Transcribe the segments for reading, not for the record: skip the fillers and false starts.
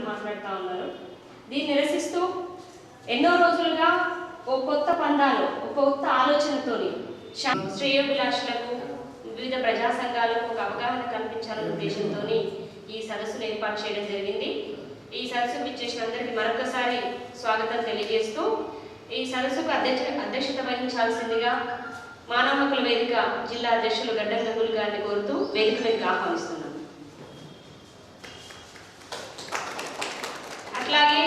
మాటలు మాట్లాడుతూ ఉన్నారు. దీన్ని నిరసిస్తూ ఎన్నో రోజులుగా ఒక కొత్త పందాలు, ఒక కొత్త ఆలోచనతోని శ్రేయోభిలాషులకు, వివిధ ప్రజా సంఘాలకు ఒక అవగాహన కల్పించాలనే ఉద్దేశంతో ఈ సదస్సును ఏర్పాటు చేయడం జరిగింది. ఈ సదస్సుకు విచ్చేసిన అందరికీ మరొకసారి స్వాగతం తెలియజేస్తూ ఈ సదస్సుకు అధ్యక్షత వహించాల్సిందిగా మానవ హక్కుల వేదిక జిల్లా అధ్యక్షులు గడ్డం గంగులు గారిని కోరుతూ వేదిక మీదకి ఆహ్వానిస్తున్నాను. అట్లాగే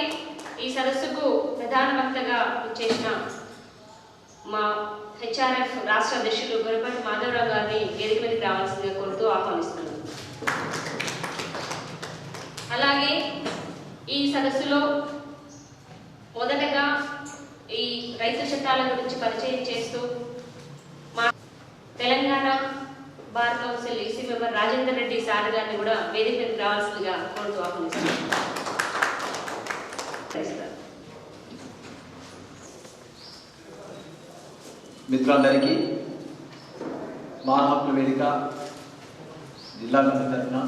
ఈ సదస్సుకు ప్రధాన వక్తగా విచ్చేసిన మా హెచ్ఆర్ఎఫ్ రాష్ట్ర అధ్యక్షులు గురపటి మాధవరావు గారిని వేదిక మీదకి రావాల్సిందిగా కోరుతూ ఆహ్వానిస్తున్నాను. అలాగే ఈ సదస్సులో మొదటగా ఈ రైతు చట్టాల గురించి పరిచయం చేస్తూ మా Telangana bar council EC member Rajender Reddy sir గారిని కూడా వేదిక మీదకి రావాల్సిందిగా కోరుతూ ఆహ్వానిస్తున్నాను. మిత్రులందరికీ మానవ హక్కుల వేదిక జిల్లా కమిటీ తరఫున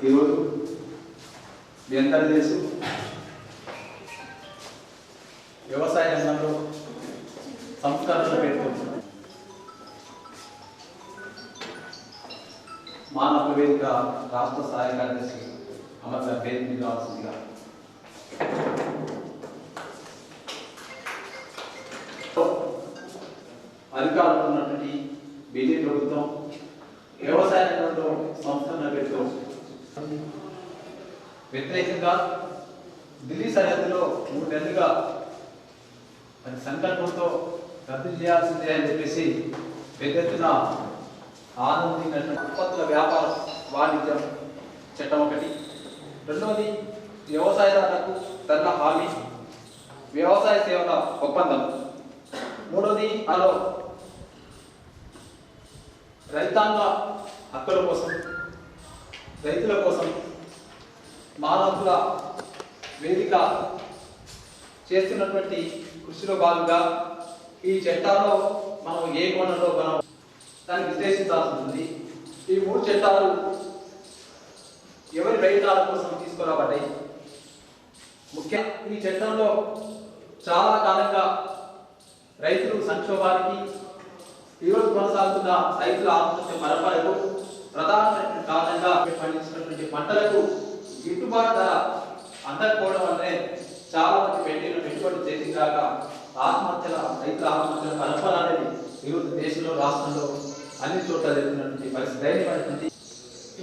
ఈరోజు మీ అందరూ తెలుసు, వ్యవసాయ రంగంలో సంస్కరణల పేరుతో మానవ హక్కుల వేదిక రాష్ట్ర సహాయ కార్యదర్శి అమర్ గారు వేదిక మీద రావాల్సిందిగా. అధికారంలో ఉన్నటువంటి బీజేపీ ప్రభుత్వం వ్యవసాయ రంగంలో సంస్కరణ పేరుతో వ్యతిరేకంగా ఢిల్లీ సరిహద్దులో 3 నెలలుగా అది సంకల్పంతో రద్దు చేయాల్సిందే అని చెప్పేసి పెద్ద ఎత్తున ఆనందించినటువంటి ఉత్పత్తుల వ్యాపార వాణిజ్యం చట్టం ఒకటి, రెండవది వ్యవసాయదారులకు ధరల హామీ, వ్యవసాయ సేవల ఒప్పందం, మూడవది అలో రైతాంగ హక్కుల కోసం, రైతుల కోసం మానవ హక్కుల వేదిక చేస్తున్నటువంటి కృషిలో భాగంగా ఈ చట్టాల్లో మనం ఏ కోణంలో మనం దాన్ని విశ్లేషించాల్సి ఉంటుంది. ఈ 3 చట్టాలు ఎవరి రైతాల కోసం తీసుకురాబడ్డాయి. ముఖ్యంగా ఈ చట్టంలో చాలా కాలంగా రైతులు సంక్షోభానికి, ఈరోజు కొనసాగుతున్న రైతుల ఆత్మహత్య మరపరకు ప్రధానమైన కారణంగా పండించినటువంటి పంటలకు గిట్టుబాటు ధర అందకపోవడం వల్లే చాలా మంది పెట్టుబడి చేసి కాక రైతుల ఆత్మహత్యల పరంపర అనేది ఈరోజు దేశంలో, రాష్ట్రంలో అన్ని చోట్ల జరుగుతున్నటువంటి పరిస్థితి దయనీయమైనటువంటి.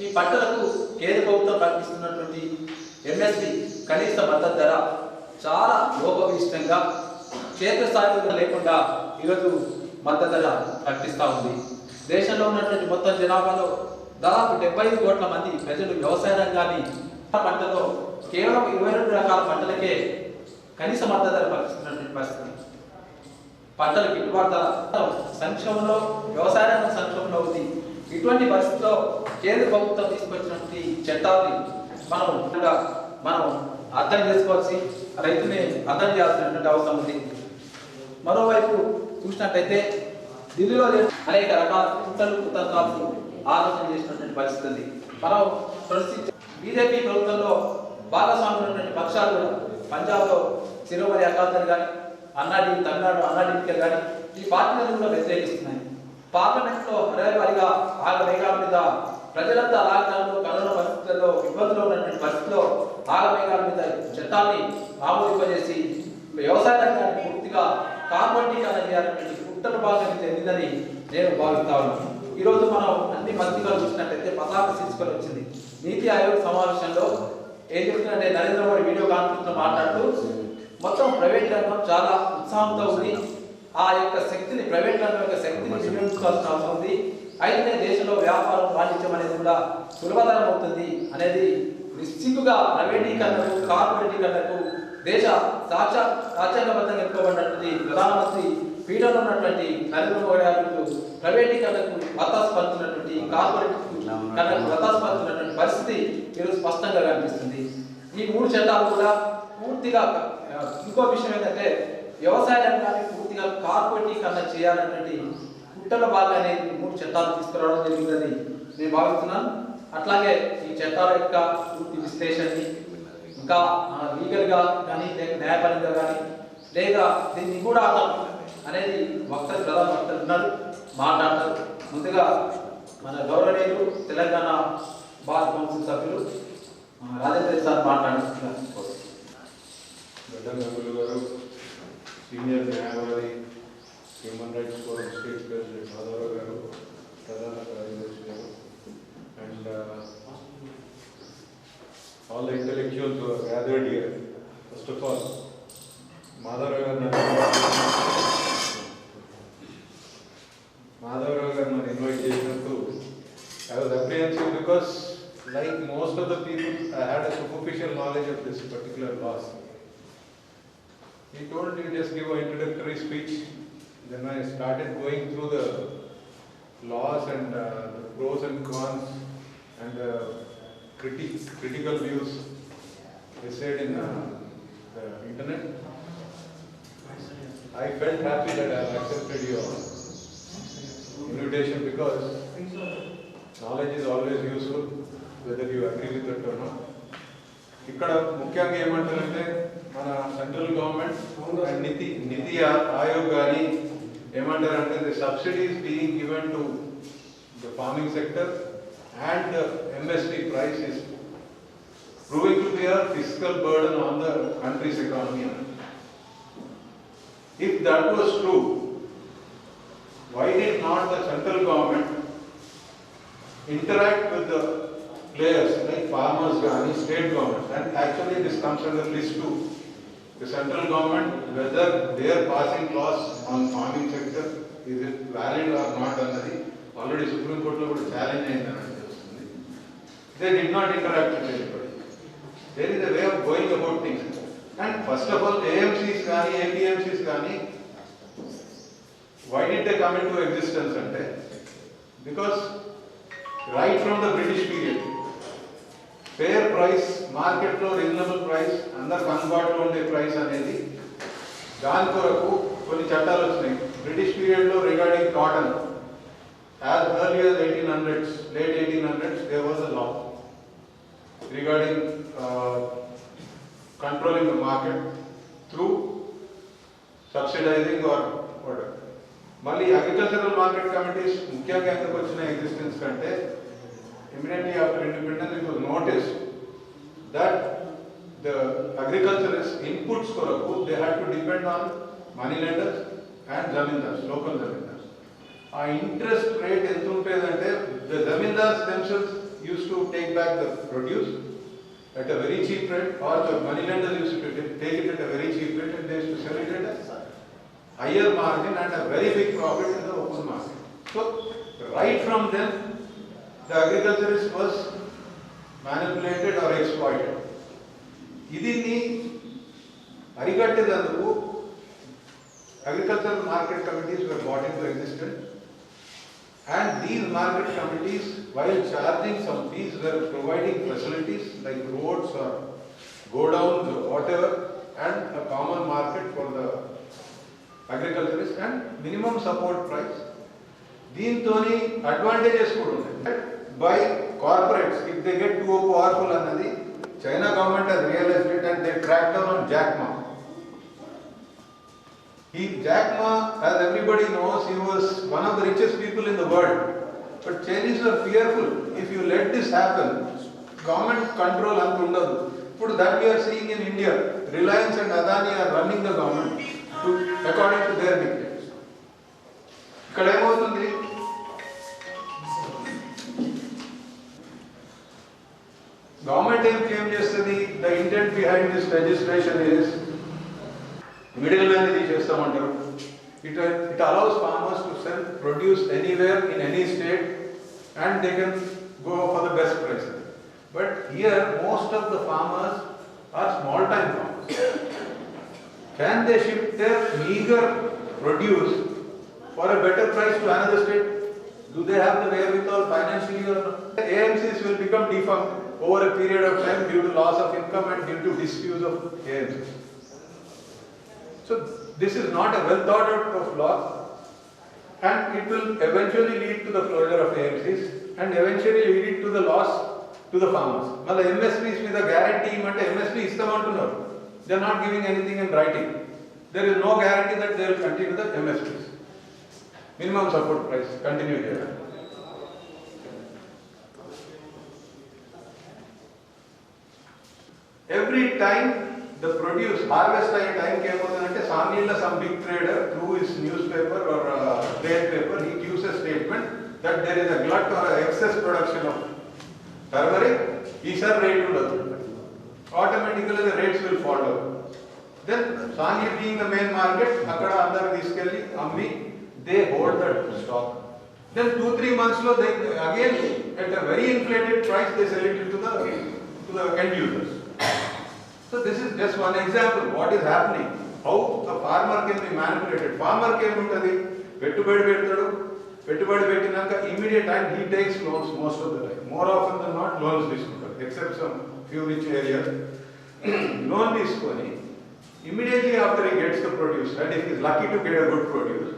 ఈ పంటలకు కేంద్ర ప్రభుత్వం ప్రకటిస్తున్నటువంటి ఎంఎస్పి కనీస మద్దతు ధర చాలా లోపభీష్టంగా క్షేత్రస్థాయిలో లేకుండా ఈరోజు మద్దతు ధర ప్రకటిస్తూ ఉంది. దేశంలో ఉన్నటువంటి మొత్తం జనాభాలో దాదాపు 75 కోట్ల మంది ప్రజలు వ్యవసాయ రంగాన్ని పంటలో కేవలం 22 రకాల పంటలకే కనీస మద్దతు ధర ప్రకటిస్తున్నటువంటి పరిస్థితి. పంటలు గిట్టుబాటు ధర సంక్షోభంలో, వ్యవసాయ రంగం సంక్షోభంలో ఉంది. ఇటువంటి పరిస్థితిలో కేంద్ర ప్రభుత్వం తీసుకొచ్చినటువంటి చట్టాన్ని మనం అర్థం చేసుకోవాల్సి, రైతుని అర్థం చేయాల్సినటువంటి అవసరం ఉంది. మరోవైపు చూసినట్టయితే ఢిల్లీలో అనేక రకాల కుతంత్రాలు ఆలోచన చేసినటువంటి పరిస్థితి ఉంది. మనం బీజేపీ ప్రభుత్వంలో భాగస్వామ్యమైనటువంటి పక్షాలు కూడా పంజాబ్లో శిరోమణి అకాలీదళ్ కానీ, తమిళనాడు అన్నాడీఎంకే కానీ ఈ పార్టీలను కూడా వ్యతిరేకిస్తున్నాయి. పార్లమెంట్లో హరేవారిగా ఆగమేఘాల మీద ప్రజలంతా లాక్డౌన్లో, కరోనా పరిస్థితుల్లో ఇబ్బందులు ఉన్నటువంటి పరిస్థితిలో ఆగమేఘాల మీద చట్టాన్ని ఆమోదింపజేసి వ్యవసాయ రంగాన్ని పూర్తిగా కాంపౌండీకరణ చేయాలనేటువంటి కుట్రల భాగం చెందిందని నేను భావిస్తా ఉన్నాను. ఈరోజు మనం అన్ని పత్రికలు చూసినట్టయితే పతాక శీర్షికలు వచ్చింది. నీతి ఆయోగ్ సమావేశంలో ఏం చెప్తుందంటే నరేంద్ర మోడీ వీడియో కాన్ఫరెన్స్ లో మాట్లాడుతూ మొత్తం ప్రైవేట్ రంగం చాలా ఉత్సాహంతో ఉంది, ఆ యొక్క శక్తిని, ప్రైవేట్ రంగం యొక్క శక్తిని వినియోగించుకోవాల్సిన అవసరం ఉంది, అయితే దేశంలో వ్యాపారం వాణిజ్యం అనేది కూడా సులభతరం అవుతుంది అనేది నిశ్చితుగా ప్రైవేటీకరణకు, కార్పొరేటీకరణకు దేశ రాజ్యాంగబద్ధంగా ఎన్నుకోబడినటువంటి ప్రధానమంత్రి పీఠంలో ఉన్నటువంటి నరేంద్ర మోడీ గారు ప్రైవేటీకరణకు వత్తాసు పలుకుతున్నటువంటి, కార్పొరేట్ వత్తాసు పలుకుతున్నటువంటి పరిస్థితి ఈరోజు స్పష్టంగా కనిపిస్తుంది. ఈ 3 చట్టాలు కూడా పూర్తిగా, ఇంకో విషయం ఏంటంటే వ్యవసాయ రంగాన్ని పూర్తిగా కార్పొరేటీకరణ చేయాలన్నటువంటి కుట్రల భాగాన్ని 3 చట్టాలు తీసుకురావడం జరిగిందని నేను భావిస్తున్నాను. అట్లాగే ఈ చట్టాల యొక్క పూర్తి విశ్లేషణని ఇంకా లీగల్గా కానీ లేక న్యాయపరంగా కానీ లేక దీన్ని కూడా అనేది వక్తలు ప్రధాన వక్తలు ఉన్నారు, మాట్లాడతారు. ముందుగా మన గౌరవనీయులు తెలంగాణ బార్ కౌన్సిల్ సభ్యులు రాజేంద్ర సార్ మాట్లాడుతున్నారు. గడ్డంగంగులు గారు, సీనియర్ న్యాయవాది, human rights forum state president Madhavarao గారు, ప్రధాన కార్యదర్శి గారు, and all the intellectuals who are gathered here. First of all, Madhavrao garu invite chesinattu I was apprehensive because like most of the people I had a superficial knowledge of this particular laws. He told me just give an introductory speech. Then I started going through the laws and the pros and cons and the critical views they said in the internet. I felt happy that I have accepted your invitation because knowledge is always useful whether you agree with it or not. ఇక్కడ ముఖ్యంగా ఏమంటారంటే మన central government and నీతి ఆయోగ్ కానీ ఏమంటారంటే the subsidies being given to the farming sector and the MSP price is proving to be a fiscal burden on the country's economy. If that was true, why did not the central government interact with the players like farmers and state government? And actually this comes under list 2. The central government, whether they are passing laws on farming sector, is it valid or not annadi already Supreme Court lo challenge ayindana. They did not interact with anybody. There is a way of going about things. And first of all, AMCs gaani, APMCs gaani, why did they come into existence? Because right from the British period, fair price, market lo reasonable price, under convert lo unde price anedi, dani koraku konni chattalu vachinayi. British period lo regarding cotton, as early as 1800s, late 1800s, there was a law regarding controlling the market through subsidizing or whatever. Mali agricultural market committees mukyanga enduku vachina existence kante immediately after independence it was noticed that the agriculturists inputs koraku they had to depend on money lenders and zamindars, local zamindars. Our interest rate ఎంత ఉంటేదంటే the zamindars themselves used to take back the produce at a very cheap rate, or the money lenders used to take it at a very cheap rate and they used to sell it at a higher margin and a very big profit in the open market. So right from then the agriculturist was manipulated or exploited. Idini arigattedanduku agricultural market committees were brought into existence. And these market committees, while charging some fees, were providing facilities like roads or godowns or whatever, and a common market for the agriculturists and minimum support price. Deentoni advantages kuda unnayi. By corporates, if they get too powerful annadi, China government has realized it and they cracked down on Jack Ma. Jack Ma, as everybody knows, he was one of the richest people in the world. But Chinese were fearful. If you let this happen, government control anta undadu. But that we are seeing in India, Reliance and Adani are running the government according to their dictates. Ikkada emoutundi? Government em claim chestadi, the intent behind this legislation is middleman ఇది చేస్తామంటారు. It allows farmers to sell produce anywhere in any state and they can go for the best price. But here most of the farmers are small time farmers. Can they ship their meager produce for a better price to another state? Do they have the wherewithal financially or not? AMCs will become defunct over a period of time due to loss of income and due to disuse of AMCs. So this is not a well thought out of law, and it will eventually lead to the closure of AMCs and eventually lead to the loss to to the farmers. Well, the MSPs with a guarantee, MSP is the one to know. They are not giving anything in writing. There is no guarantee that they will continue the MSPs. Minimum support price, continue here. Every time the produce, harvest time came out, Sanila, some big trader, through his newspaper or trade paper, he gives a statement that there is a glut or excess production of turmeric, ESR rate will automatically the rates will follow. Then Sangli being the main market, Akada under Viskelli, Ammi, they hold that stock. Then 2-3 months later, they again at a very inflated price they sell it to the end users. So this is just one example what is happening, how the farmer can be manipulated. Farmer came into the పెట్టుబడి పెట్టినాక immediate time he takes loans most of the time. More often than not loans తీసుకుంటారు, except some few rich areas. Loan తీసుకొని immediately after he gets the produce, and if he is lucky to get a good produce,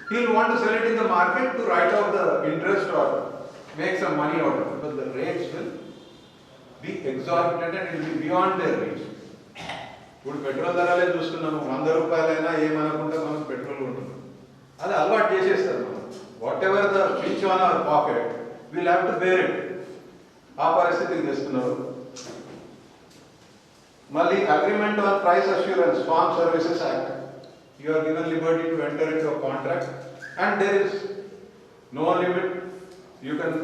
he will want to sell it in the market to write off the interest or make some money out of it. But the rates will be exorbitant and it will be beyond their reach. ఇప్పుడు petrol ధరలే చూస్తున్నాము, 100 రూపాయలైనా ఏమనుకుంటే మనకు petrol ఉంటుంది, అది అలవాటు చేసేస్తారు మనం. Whatever the pitch on our pocket will have to bear it. ఆ పరిస్థితికి తెస్తున్నారు. మళ్ళీ agreement on price assurance, farm services act, you are given liberty to enter into a contract and there is no limit. You can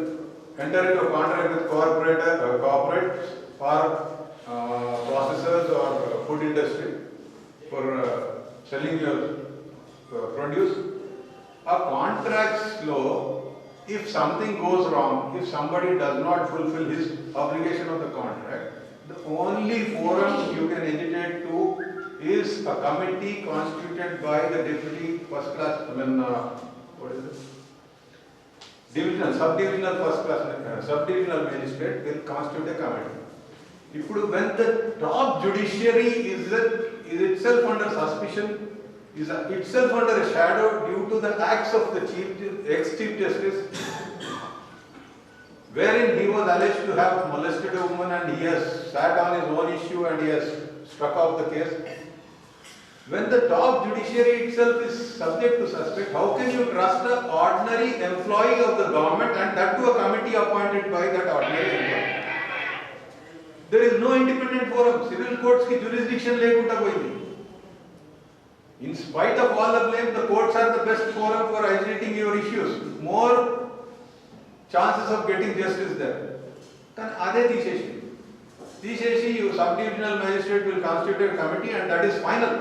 enter into a contract with corporates or processors or food industry for selling your produce. A contract's law, if something goes wrong, if somebody does not fulfill his obligation of the contract, the only forum you can agitate to is a committee constituted by the deputy first class, what is it? Subdivisional magistrate will constitute a committee. When the top judiciary is itself under suspicion, is itself under a shadow due to the acts of the ex-chief justice, wherein he was alleged to have molested a woman and he has sat on his own issue and he has struck off the case. When the top judiciary itself is subject to suspect, how can you trust the ordinary employee of the government, and that to a committee appointed by that ordinary employee? There is no independent forum. Civil courts ki jurisdiction lekunda poyindi. In spite of all the blame, the courts are the best forum for agitating your issues. More chances of getting justice there. Then ade Tisheshi, you subdivisional magistrate will constitute a committee and that is final.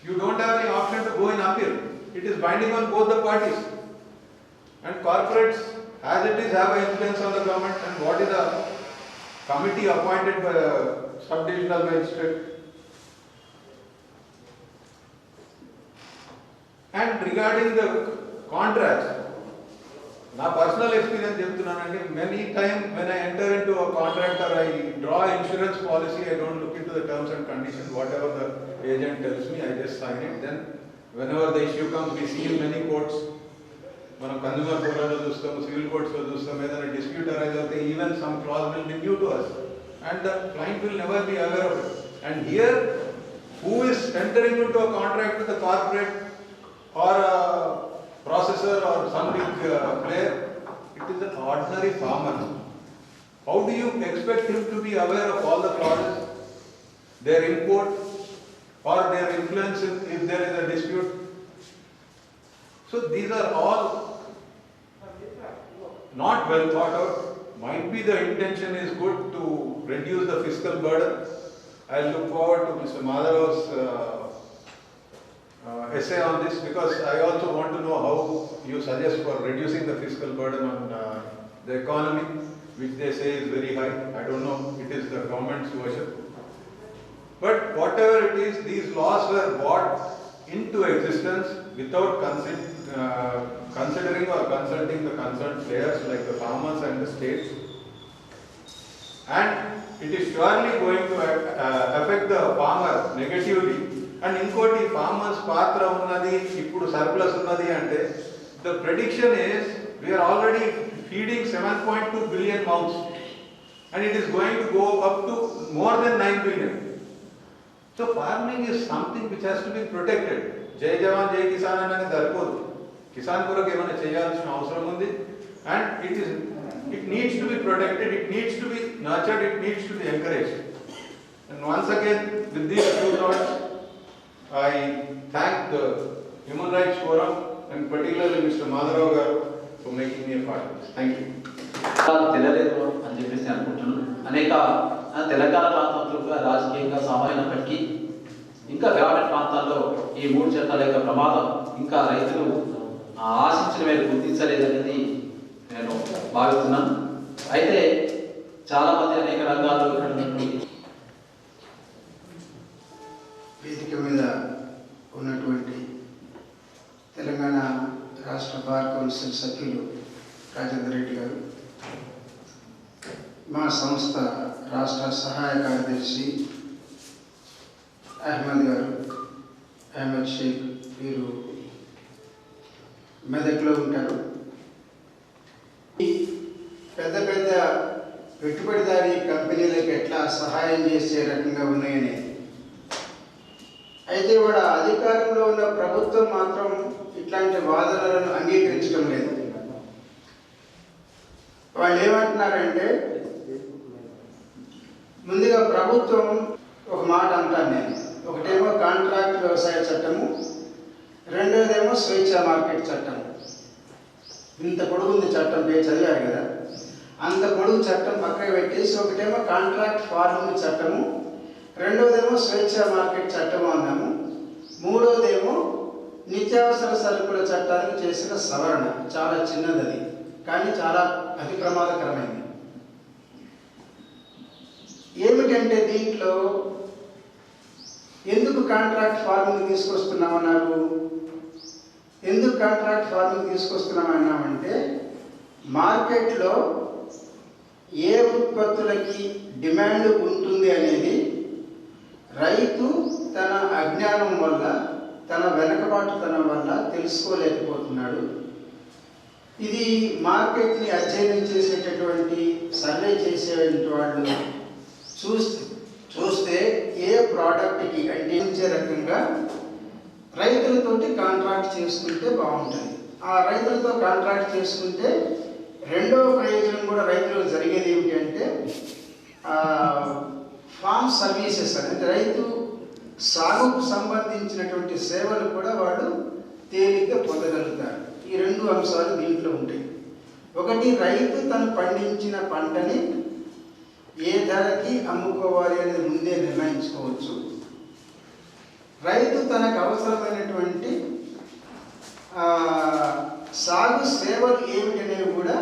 You don't have any option to go in appeal. It is binding on both the parties. And corporates, as it is, have an influence on the government. And what is a committee appointed by a subdivisional magistrate? And regarding the contracts, my personal experience, many times when I enter into a contract or I draw insurance policy, I don't look into the terms and conditions. Whatever the agent tells me, I just sign it. Then whenever the issue comes, we see in many courts, consumer courts, civil courts, whether a dispute arises, even some clause will be new to us. And the client will never be aware of it. And here, who is entering into a contract with a corporate or a processor or some big player? It is an ordinary farmer. How do you expect him to be aware of all the clauses, their import or their influence if there is a dispute? So these are all not well thought out. Might be the intention is good to reduce the fiscal burden. I look forward to Mr. Madhav's essay on this, because I also want to know how you suggest for reducing the fiscal burden on the economy, which they say is very high. I don't know, it is the government's version. But whatever it is, these laws were brought into existence without considering or consulting the concerned players like the farmers and the states. And it is surely going to affect the farmer negatively. And inkoti farmers patra unnadi, ippudu surplus unnadi ante, the prediction is we are already feeding 7.2 billion mouths. and it is going to go up to more than 9 billion. So farming is something which has to be protected. Jai Jawan, Jai Kisan anane saripodu. Kisan koraku emana cheyalsina avasaram undi, and it needs to be protected, it needs to be nurtured, it needs to be encouraged. And once again, with these few thoughts, I thank the Human Rights Forum and particularly Mr. Madharav garu for making me a part of this. Thank you. తెలియలేదు అని చెప్పేసి అనుకుంటున్నాను. అనేక తెలంగాణ ప్రాంతంలో రాజకీయంగా సామాన్యమైనప్పటికీ ఇంకా గ్రామీణ ప్రాంతాల్లో ఈ 3 చట్టాల యొక్క ప్రమాదం ఇంకా రైతులు ఆశించిన మేరకు గుర్తించలేదనేది నేను భావిస్తున్నాను. అయితే చాలా మంది అనేక రంగాల్లో వేదిక మీద ఉన్నటువంటి తెలంగాణ రాష్ట్ర బార్ కౌన్సిల్ సభ్యులు రాజేందర్ రెడ్డి గారు, మా సంస్థ రాష్ట్ర సహాయ కార్యదర్శి అహ్మద్ షేక్, వీరు మెదక్లో ఉంటారు. పెద్ద పెద్ద పెట్టుబడిదారీ కంపెనీలకు ఎట్లా సహాయం చేసే రకంగా ఉన్నాయని. అయితే కూడా అధికారంలో ఉన్న ప్రభుత్వం మాత్రం ఇట్లాంటి వాదనలను అంగీకరించడం లేదు. వాళ్ళు ఏమంటున్నారంటే, ముందుగా ప్రభుత్వం ఒక మాట అంటాను నేను, ఒకటేమో కాంట్రాక్ట్ వ్యవసాయ చట్టము, రెండోదేమో స్వేచ్ఛ మార్కెట్ చట్టం. ఇంత పొడుగుంది చట్టం, పేరు చదివారు కదా, అంత పొడుగు చట్టం పక్కకు పెట్టేసి ఒకటేమో కాంట్రాక్ట్ ఫార్మింగ్ చట్టము, రెండోదేమో స్వేచ్ఛ మార్కెట్ చట్టము అన్నాము, మూడోదేమో నిత్యావసర సరుకుల చట్టానికి చేసిన సవరణ. చాలా చిన్నది అది, కానీ చాలా అతి ప్రమాదకరమైంది. ఏమిటంటే దీంట్లో ఎందుకు కాంట్రాక్ట్ ఫార్మింగ్ తీసుకొస్తున్నామన్నారు? ఎందుకు కాంట్రాక్ట్ ఫార్మింగ్ తీసుకొస్తున్నామన్నామంటే, మార్కెట్లో ఏ ఉత్పత్తులకి డిమాండ్ ఉంటుంది అనేది రైతు తన అజ్ఞానం వల్ల, తన వెనకబాటుతనం వల్ల తెలుసుకోలేకపోతున్నాడు. ఇది మార్కెట్ని అధ్యయనం చేసేటటువంటి, సర్వే చేసేటువంటి వాళ్ళు చూస్తే ఏ ప్రోడక్ట్కి అంటించే రకంగా రైతులతోటి కాంట్రాక్ట్ చేసుకుంటే బాగుంటుంది. ఆ రైతులతో కాంట్రాక్ట్ చేసుకుంటే రెండవ ప్రయోజనం కూడా రైతులకు జరిగేది ఏమిటి అంటే, ఫార్మ్ సర్వీసెస్ అంటే రైతు సాగుకు సంబంధించినటువంటి సేవలు కూడా వాళ్ళు తేలిగ్గా పొందగలుగుతారు. ఈ 2 అంశాలు దీంట్లో ఉంటాయి. ఒకటి, రైతు తను పండించిన పంటని ఏ ధరకి అమ్ముకోవాలి అనేది ముందే నిర్ణయించుకోవచ్చు. రైతు తనకు అవసరమైనటువంటి సాగు సేవలు ఏమిటనేవి కూడా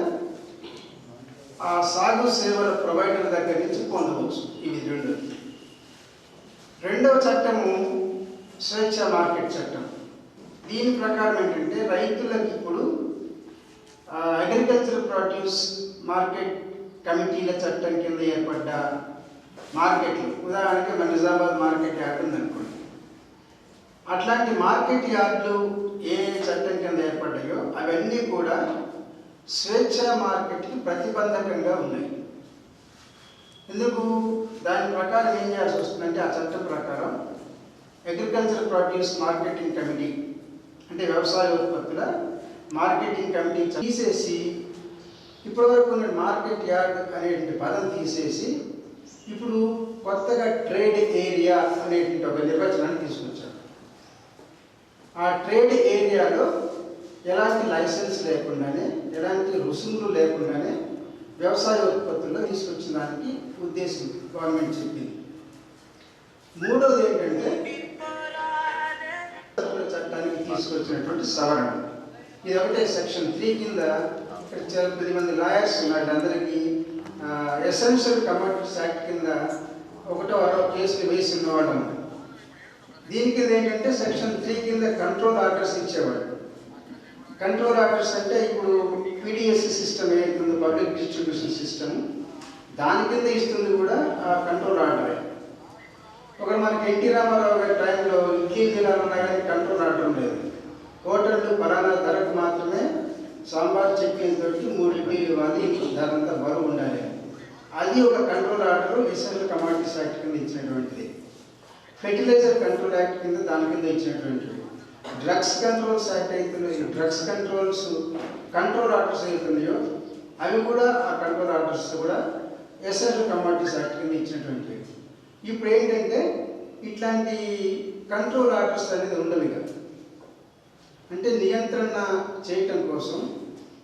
ఆ సాగు సేవల ప్రొవైడర్ దగ్గర నుంచి పొందవచ్చు. ఇవి 2. రెండవ చట్టము స్వేచ్ఛ మార్కెట్ చట్టం. దీని ప్రకారం ఏంటంటే, రైతులకు ఇప్పుడు అగ్రికల్చర్ ప్రొడ్యూస్ మార్కెట్ కమిటీల చట్టం కింద ఏర్పడ్డ మార్కెట్లు, ఉదాహరణకి మన నిజామాబాద్ మార్కెట్ యార్డ్ ఉందనుకోండి, అట్లాంటి మార్కెట్ యార్డులు ఏ చట్టం కింద ఏర్పడ్డాయో అవన్నీ కూడా స్వేచ్ఛ మార్కెట్కి ప్రతిబంధకంగా ఉన్నాయి. ఎందుకు? దాని ప్రకారం ఏం చేయాల్సి వస్తుందంటే, ఆ చట్టం ప్రకారం అగ్రికల్చర్ ప్రొడ్యూస్ మార్కెటింగ్ కమిటీ అంటే వ్యవసాయ ఉత్పత్తుల మార్కెటింగ్ కమిటీ తీసేసి, ఇప్పటివరకు ఉన్న మార్కెట్ యార్డ్ అనేటువంటి పదం తీసేసి ఇప్పుడు కొత్తగా ట్రేడ్ ఏరియా అనేటువంటి ఒక నిర్వచనాన్ని తీసుకొచ్చారు. ఆ ట్రేడ్ ఏరియాలో ఎలాంటి లైసెన్స్ లేకుండానే, ఎలాంటి రుసుములు లేకుండానే వ్యవసాయ ఉత్పత్తుల్లో తీసుకొచ్చిన దానికి ఉద్దేశం గవర్నమెంట్ చెప్పింది. మూడోది ఏంటంటే, చట్టానికి తీసుకొచ్చినటువంటి సవరణ. ఇది ఒకటే సెక్షన్ 3 కింద చాలా 10 మంది లాయర్స్ ఉన్నారు. అందరికీ ఎసెన్షియల్ కమోడిటీస్ యాక్ట్ కింద 1వ కేసులు వేసి ఉన్నవాడు. దీని కింద ఏంటంటే సెక్షన్ 3 కింద కంట్రోల్ ఆర్డర్స్ ఇచ్చేవాడు. కంట్రోల్ ఆర్డర్స్ అంటే ఇప్పుడు PDS సిస్టమ్ ఏదైతుందో, పబ్లిక్ డిస్ట్రిబ్యూషన్ సిస్టమ్, దాని కింద ఇస్తుంది కూడా ఆ కంట్రోల్ ఆర్డరే. ఒకటి మనకి ఎన్టీ రామారావు గారి టైంలో ఇడ్లీ తినాలన్నా కానీ కంట్రోల్ ఆర్డర్ లేదు. హోటళ్ళు పలానా ధరకు మాత్రమే సాంబార్ చట్నీలతో 3 ఇడ్లీలు ఇవ్వాలి, ధర అంతా బరువు ఉండాలి. అది ఒక control order essential commodities act కింద ఇచ్చినటువంటిది. ఫెర్టిలైజర్ కంట్రోల్ యాక్ట్ కింద దాని కింద ఇచ్చినటువంటివి. డ్రగ్స్ కంట్రోల్స్ యాక్ట్ అవుతున్నాయి, డ్రగ్స్ కంట్రోల్ ఆర్డర్స్ అవుతున్నాయో అవి కూడా ఆ కంట్రోల్ ఆర్డర్స్ కూడా ఎసెన్షియల్ కమాడిటీస్ యాక్ట్ కింద ఇచ్చినటువంటివి. ఇప్పుడు ఏంటంటే ఇట్లాంటి కంట్రోల్ ఆర్డర్స్ అనేది ఉండవు ఇక. అంటే నియంత్రణ చేయటం కోసం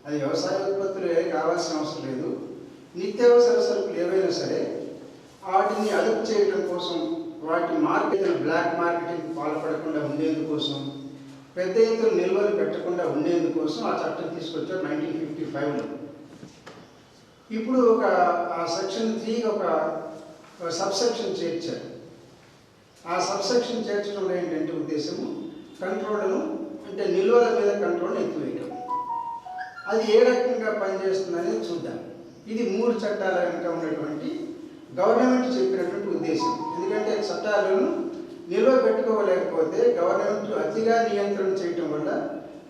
అది వ్యవసాయ ఉత్పత్తులు కావాల్సిన అవసరం లేదు, నిత్యావసర సరుకులు ఏవైనా సరే వాటిని అదుపు చేయడం కోసం, వాటి మార్కెట్ బ్లాక్ మార్కెటింగ్ పాల్పడకుండా ఉండేందుకోసం, పెద్ద ఎత్తున నిల్వలు పెట్టకుండా ఉండేందుకోసం ఆ చట్టం తీసుకొచ్చారు 1955లో. ఇప్పుడు ఆ సెక్షన్ 3 ఒక సబ్సెక్షన్ చేర్చారు. ఆ సబ్సెక్షన్ చేర్చడంలో ఏంటంటే ఉద్దేశము కంట్రోల్ను, అంటే నిల్వల మీద కంట్రోల్ని ఎత్తివేయడం. అది ఏ రకంగా పనిచేస్తుందనేది చూద్దాం. ఇది 3 చట్టాల వెనుక ఉన్నటువంటి గవర్నమెంట్ చెప్పినటువంటి ఉద్దేశం. ఎందుకంటే చట్టాలను నిల్వ పెట్టుకోలేకపోతే గవర్నమెంట్ అతిగా నియంత్రణ చేయటం వల్ల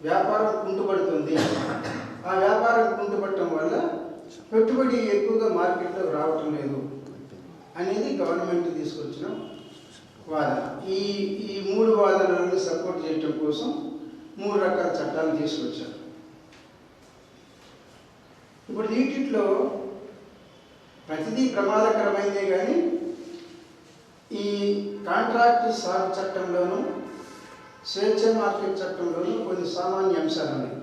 వ్యాపారం కుంటుపడుతుంది. ఆ వ్యాపారం కుంటుపడటం వల్ల పెట్టుబడి ఎక్కువగా మార్కెట్లో రావటం లేదు అనేది గవర్నమెంట్ తీసుకొచ్చిన వాదన. ఈ 3 వాదనలను సపోర్ట్ చేయటం కోసం 3 రకాల చట్టాలు తీసుకొచ్చారు. ఇప్పుడు వీటిలో ప్రతిదీ ప్రమాదకరమైందే కానీ ఈ కాంట్రాక్ట్ సాగు చట్టంలోనూ స్వేచ్ఛ మార్కెట్ చట్టంలోనూ కొన్ని సామాన్య అంశాలు ఉన్నాయి.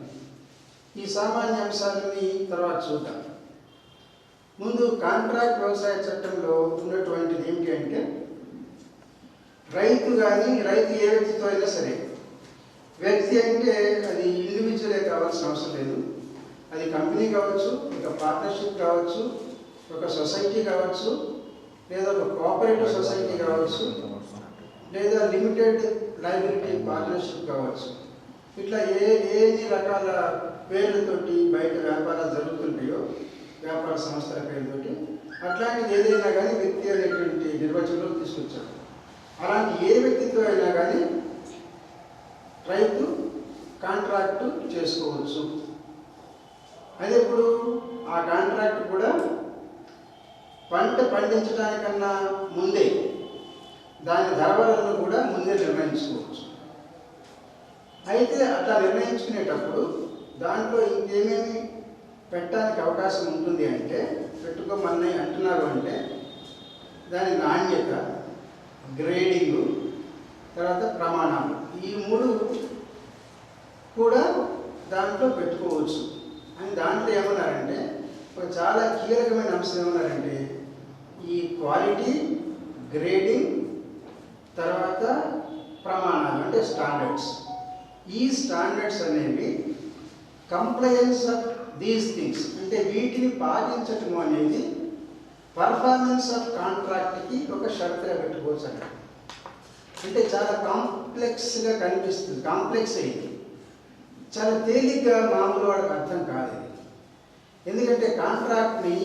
ఈ సామాన్య అంశాలని తర్వాత చూద్దాం. ముందు కాంట్రాక్ట్ వ్యవసాయ చట్టంలో ఉన్నటువంటిది ఏమిటి అంటే రైతు కానీ, రైతు ఏ వ్యక్తితో అయినా సరే, వ్యక్తి అంటే అది ఇండివిజువలే కావాల్సిన అవసరం లేదు, అది కంపెనీ కావచ్చు, ఒక పార్ట్నర్షిప్ కావచ్చు, ఒక సొసైటీ కావచ్చు, లేదా ఒక కోఆపరేటివ్ సొసైటీ కావచ్చు, లేదా లిమిటెడ్ లయబిలిటీ పార్ట్నర్షిప్ కావచ్చు. ఇట్లా ఎన్ని రకాల పేర్లతోటి బయట వ్యాపారాలు జరుగుతుంటాయో, వ్యాపార సంస్థల పేరుతోటి, అట్లాంటిది ఏదైనా కానీ వ్యక్తి అనేటువంటి నిర్వచనంలో తీసుకొచ్చారు. అలాంటి ఏ వ్యక్తితో అయినా కానీ రైతు కాంట్రాక్టు చేసుకోవచ్చు. అది ఎప్పుడు ఆ కాంట్రాక్ట్ కూడా పంట పండించడానికన్నా ముందే దాని ధరలను కూడా ముందే నిర్ణయించుకోవచ్చు. అయితే అట్లా నిర్ణయించుకునేటప్పుడు దాంట్లో ఇంకేమేమి పెట్టడానికి అవకాశం ఉంటుంది అంటే, పెట్టుకోమని అంటున్నారు అంటే దాని నాణ్యత, గ్రేడింగు, తర్వాత ప్రమాణాలు, ఈ 3 కూడా దాంట్లో పెట్టుకోవచ్చు అని. దాంట్లో ఏమన్నారంటే ఒక చాలా కీలకమైన అంశం ఏమన్నారంటే ఈ క్వాలిటీ, గ్రేడింగ్, తర్వాత ప్రమాణాలు అంటే స్టాండర్డ్స్. ఈ స్టాండర్డ్స్ అనేవి కంప్లయన్స్ ఆఫ్ దీస్ థింగ్స్, అంటే వీటిని పాటించటం అనేది పర్ఫార్మెన్స్ ఆఫ్ కాంట్రాక్ట్కి ఒక షరతుగా పెట్టుకోవచ్చు అంట. అంటే చాలా కాంప్లెక్స్గా కనిపిస్తుంది, కాంప్లెక్స్ అయింది, చాలా తేలిగ్గా మామూలు వాళ్ళకి అర్థం కాదు. ఎందుకంటే కాంట్రాక్ట్ని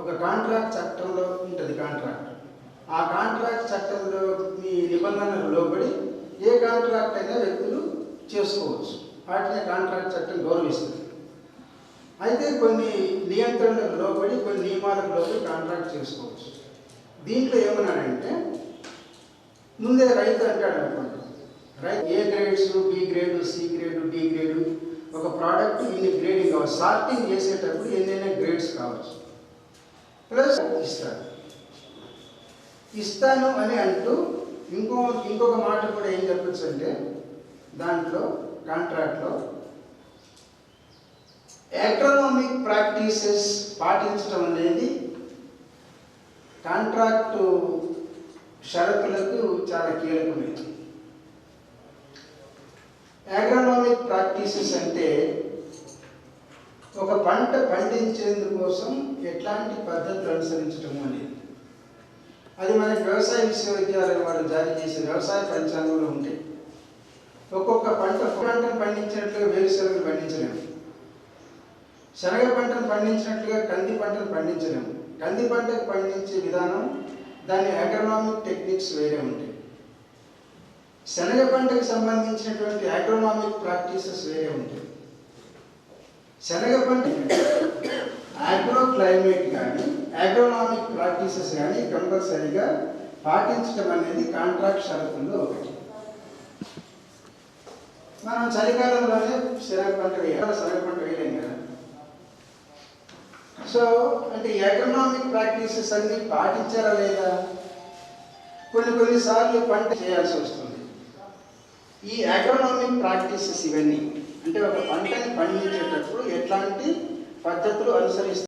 ఒక కాంట్రాక్ట్ చట్టంలో ఉంటుంది. ఆ కాంట్రాక్ట్ చట్టంలో మీ నిబంధనలు లోబడి ఏ కాంట్రాక్ట్ అయినా వ్యక్తులు చేసుకోవచ్చు, వాటిని కాంట్రాక్ట్ చట్టం గౌరవిస్తుంది. అయితే కొన్ని నియంత్రణలకు లోబడి, కొన్ని నియమాలకు లోబడి కాంట్రాక్ట్ చేసుకోవచ్చు. దీంట్లో ఏమన్నాడంటే ముందే రైతు అంటాడు అనుకోండి, రైతు A grades, B grade, C grade, D grade, ఒక ప్రోడక్ట్ ఇన్ని గ్రేడింగ్ కావచ్చు, సార్టింగ్ చేసేటప్పుడు ఎన్నైనా గ్రేడ్స్ కావచ్చు, ప్లస్ ఇస్తాను అని అంటూ ఇంకొక మాట కూడా ఏం చెప్పచ్చు అంటే దాంట్లో కాంట్రాక్ట్లో ఎకనామిక్ ప్రాక్టీసెస్ పాటించడం అనేది కాంట్రాక్టు షరతులకు చాలా కీలకమైనది. అగ్రోనామిక్ ప్రాక్టీసెస్ అంటే ఒక పంట పండించేందుకోసం ఎట్లాంటి పద్ధతులు అనుసరించడం అనేది. అది మనకి వ్యవసాయ విశ్వవిద్యాలయం వాళ్ళు జారీ చేసే వ్యవసాయ పంచాంగంలో ఉంటాయి. ఒక్కొక్క పంటను పండించినట్లుగా వేరుశనగలు పండించలేము, శనగ పంటను పండించినట్లుగా కంది పంటను పండించలేము. కంది పంటకు పండించే విధానం, దాని అగ్రోనామిక్ టెక్నిక్స్ వేరే ఉంటాయి. శనగ పంటకు సంబంధించినటువంటి అగ్రోనామిక్ ప్రాక్టీసెస్ వేరే ఉంటాయి. శనగ పంట ఆగ్రో క్లైమేట్ కానీ అగ్రోనామిక్ ప్రాక్టీసెస్ కానీ కంపల్సరీగా పాటించడం అనేది కాంట్రాక్ట్ షరతుల్లో ఒకటి. మనం చలికాలంలోనే శనగ పంట వేయాలి, శనగ పంట వేయలేం కదా. సో అంటే ఎకనామిక్ ప్రాక్టీసెస్ అన్ని పాటించారా లేదా? కొన్నిసార్లు పంట చేయాల్సి వస్తుంది. ఈ అగ్రోనామిక్ ప్రాక్టీసెస్ ఇవన్నీ అంటే ఒక పంటని పండించేటప్పుడు ఎట్లాంటి పద్ధతులు అనుసరిస్తారు